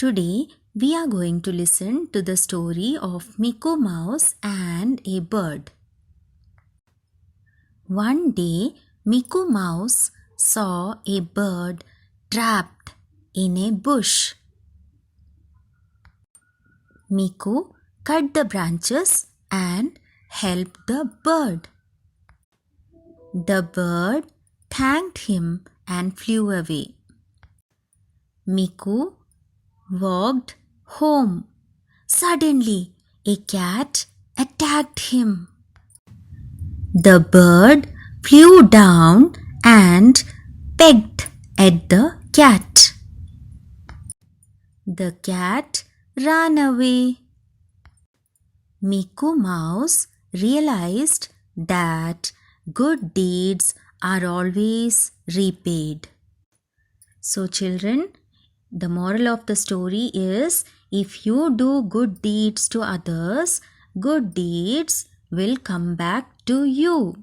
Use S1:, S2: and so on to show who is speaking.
S1: Today we are going to listen to the story of Mikku Mouse and a bird. One day Mikku Mouse saw a bird trapped in a bush. Mikku cut the branches and helped the bird. The bird thanked him and flew away. Mikku walked home. Suddenly, a cat attacked him. The bird flew down and pecked at the cat. The cat ran away. Mikku Mouse realized that good deeds are always repaid. So children, the moral of the story is, if you do good deeds to others, good deeds will come back to you.